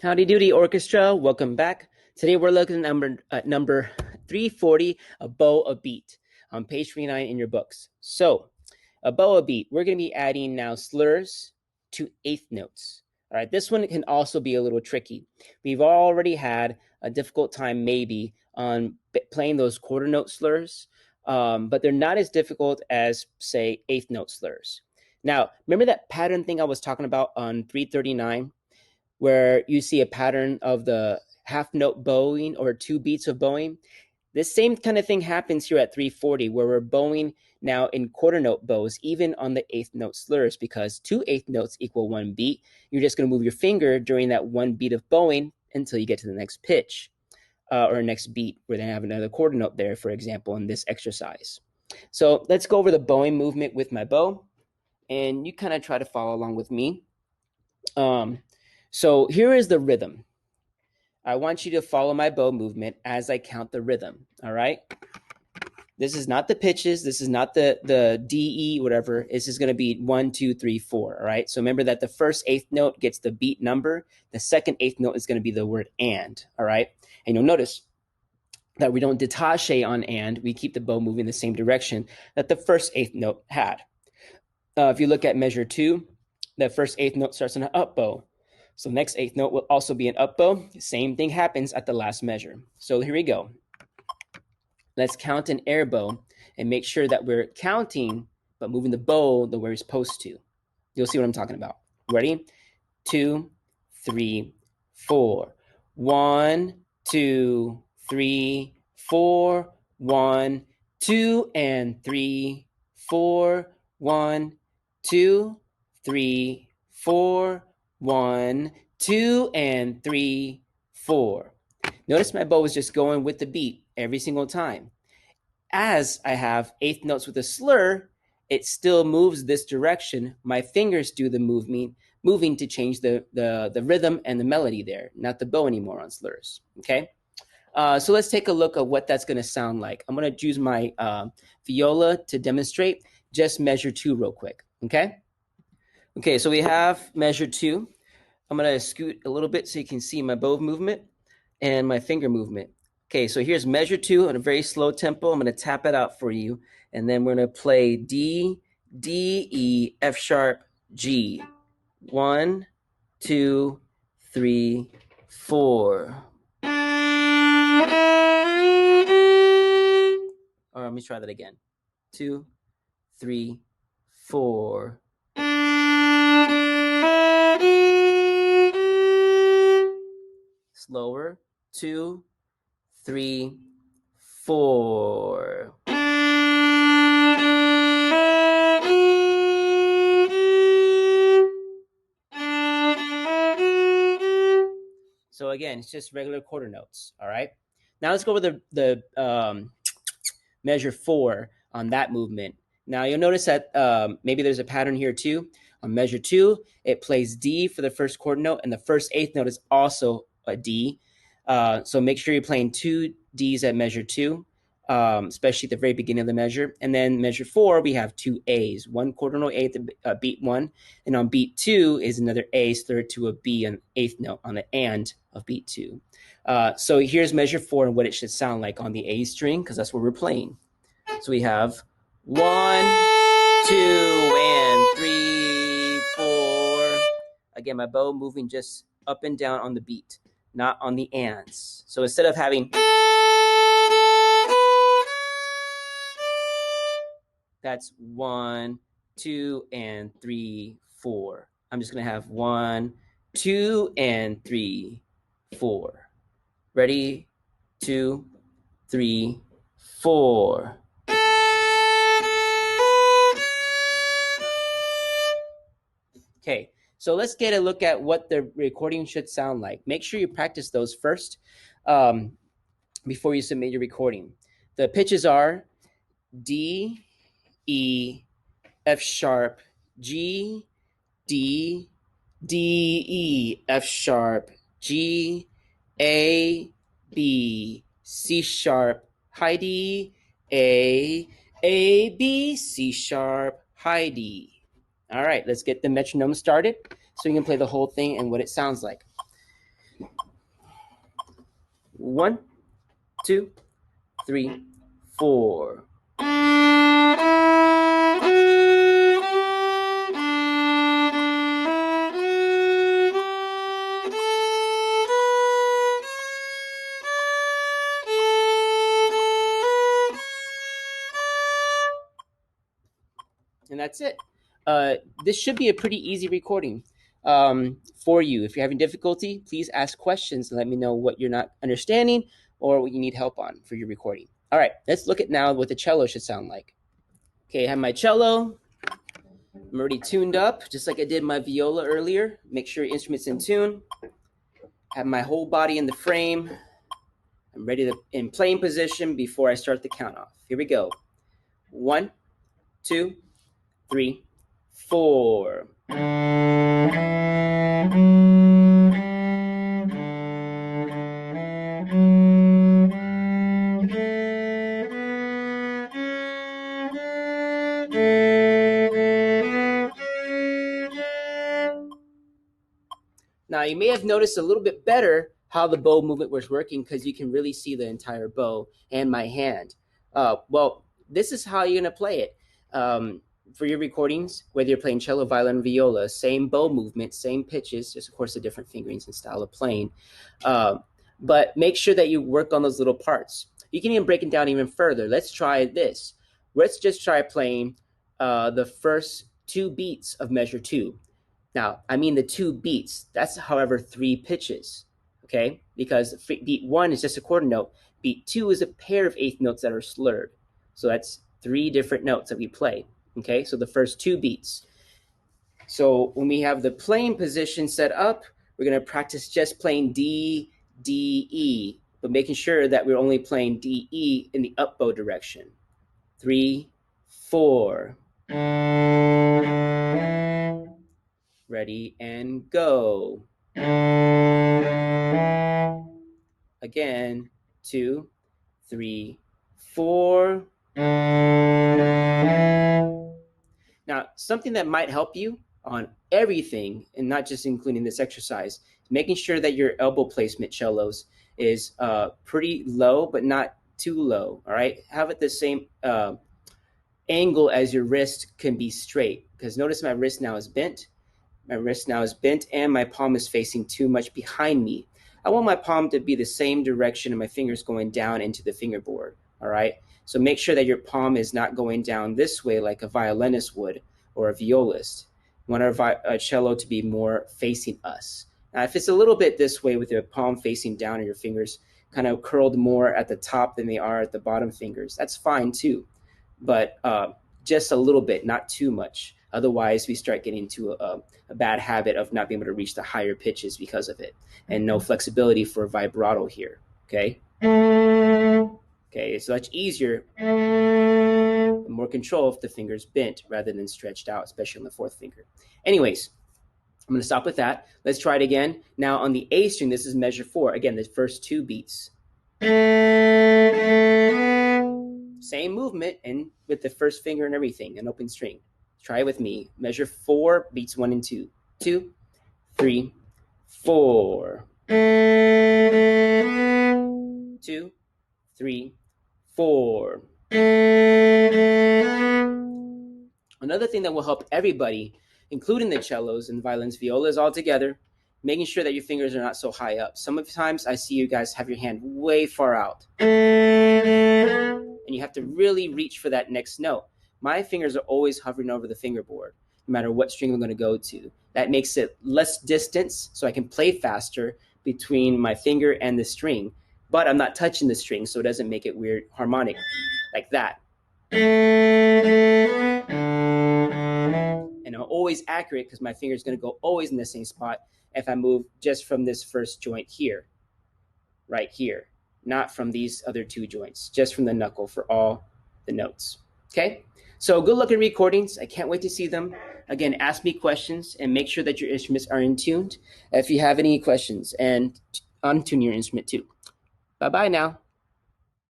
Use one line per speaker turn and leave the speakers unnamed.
Howdy doody orchestra, welcome back. Today we're looking at number 340, a bow a beat, on page 39 in your books. So, a bow a beat, we're going to be adding now slurs to eighth notes. All right, this one can also be a little tricky. We've already had a difficult time maybe on playing those quarter note slurs, but they're not as difficult as, say, eighth note slurs. Now, remember that pattern thing I was talking about on 339? Where you see a pattern of the half note bowing or two beats of bowing. This same kind of thing happens here at 340, where we're bowing now in quarter note bows, even on the eighth note slurs, because two eighth notes equal one beat. You're just going to move your finger during that one beat of bowing until you get to the next pitch or next beat, where they have another quarter note there, for example, in this exercise. So let's go over the bowing movement with my bow, and you kind of try to follow along with me. So here is the rhythm. I want you to follow my bow movement as I count the rhythm, all right? This is not the pitches. This is not the D, E, whatever. This is going to be 1, 2, 3, 4, all right? So remember that the first eighth note gets the beat number. The second eighth note is going to be the word and, all right? And you'll notice that we don't detache on and. We keep the bow moving the same direction that the first eighth note had. If you look at measure 2, the first eighth note starts on an up bow. So next eighth note will also be an up bow. Same thing happens at the last measure. So here we go. Let's count an air bow and make sure that we're counting but moving the bow the way we're supposed to. You'll see what I'm talking about. Ready? 2, 3, 4. 1, 2, 3, 4. 1, 2, and 3, 4. 1, 2, 3, 4. 1, 2, and 3, 4. Notice my bow is just going with the beat every single time. As I have eighth notes with a slur, it still moves this direction. My fingers do the moving to change the rhythm and the melody there, not the bow anymore on slurs, okay? So let's take a look at what that's going to sound like. I'm going to use my viola to demonstrate. Just measure 2 real quick, okay? Okay, so we have measure 2. I'm going to scoot a little bit so you can see my bow movement and my finger movement. Okay, so here's measure 2 on a very slow tempo. I'm going to tap it out for you, and then we're going to play D, D, E, F sharp, G. 1, 2, 3, 4. Or let me try that again. 2, 3, 4. Slower. 2, 3, 4. So again, it's just regular quarter notes. All right. Now let's go over the measure 4 on that movement. Now you'll notice that maybe there's a pattern here too. On measure 2, it plays D for the first quarter note, and the first eighth note is also a D. So make sure you're playing 2 Ds at measure 2, especially at the very beginning of the measure. And then measure 4, we have 2 A's, 1 quarter note A at beat 1, and on beat 2 is another A slurred to a B on eighth note on the and of beat 2. So here's measure 4 and what it should sound like on the A string, because that's what we're playing. So we have 1, 2, and 3, 4. Again, my bow moving just up and down on the beat, not on the ands. So instead of having, that's 1, 2, and 3, 4. I'm just going to have 1, 2, and 3, 4. Ready? 2, 3, 4. Okay, so let's get a look at what the recording should sound like. Make sure you practice those first before you submit your recording. The pitches are D, E, F sharp, G, D, D, E, F sharp, G, A, B, C sharp, high D, A, B, C sharp, high D. All right, let's get the metronome started so you can play the whole thing and what it sounds like. 1, 2, 3, 4. And that's it. This should be a pretty easy recording for you. If you're having difficulty, please ask questions and let me know what you're not understanding or what you need help on for your recording. All right, let's look at now what the cello should sound like. Okay, I have my cello. I'm already tuned up, just like I did my viola earlier. Make sure your instrument's in tune. Have my whole body in the frame. I'm ready to in playing position before I start the count off. Here we go. 1, 2, 3, 4. Now, you may have noticed a little bit better how the bow movement was working because you can really see the entire bow and my hand. Well, this is how you're going to play it. For your recordings, whether you're playing cello, violin, viola, same bow movement, same pitches, just of course the different fingerings and style of playing. But make sure that you work on those little parts. You can even break it down even further. Let's try this. Let's just try playing the first 2 beats of measure 2. Now, I mean the 2 beats. That's, however, 3 pitches, okay? Because beat 1 is just a quarter note. Beat 2 is a pair of eighth notes that are slurred. So that's 3 different notes that we play, okay? So the first 2 beats. So when we have the playing position set up, we're going to practice just playing D, D, E, but making sure that we're only playing D, E in the up bow direction. 3, 4. Ready and go. Again, 2, 3, 4. Now, something that might help you on everything, and not just including this exercise, is making sure that your elbow placement, cellos, is pretty low, but not too low, all right? Have it the same angle as your wrist can be straight, because notice my wrist now is bent. My wrist now is bent and my palm is facing too much behind me. I want my palm to be the same direction and my fingers going down into the fingerboard, all right? So make sure that your palm is not going down this way like a violinist would or a violist. We want our cello to be more facing us. Now, if it's a little bit this way with your palm facing down and your fingers kind of curled more at the top than they are at the bottom fingers, that's fine too. But just a little bit, not too much. Otherwise, we start getting into a bad habit of not being able to reach the higher pitches because of it, and no flexibility for vibrato here, okay? Okay, it's much easier, more control if the finger's bent rather than stretched out, especially on the 4th finger. Anyways, I'm going to stop with that. Let's try it again. Now, on the A string, this is measure 4. Again, the first 2 beats. Same movement, and with the first finger and everything, an open string. Try it with me. Measure 4, beats 1 and 2. 2, 3, 4. 2, 3, 4. Another thing that will help everybody, including the cellos and violins, violas all together, making sure that your fingers are not so high up. Sometimes I see you guys have your hand way far out, and you have to really reach for that next note. My fingers are always hovering over the fingerboard, no matter what string I'm going to go to. That makes it less distance, so I can play faster between my finger and the string, but I'm not touching the string, so it doesn't make it weird harmonic like that. And I'm always accurate because my finger is going to go always in the same spot if I move just from this first joint here, right here, not from these other 2 joints, just from the knuckle for all the notes. Okay? So good luck in recordings. I can't wait to see them. Again, ask me questions and make sure that your instruments are in tuned if you have any questions, and untune your instrument too. Bye-bye now.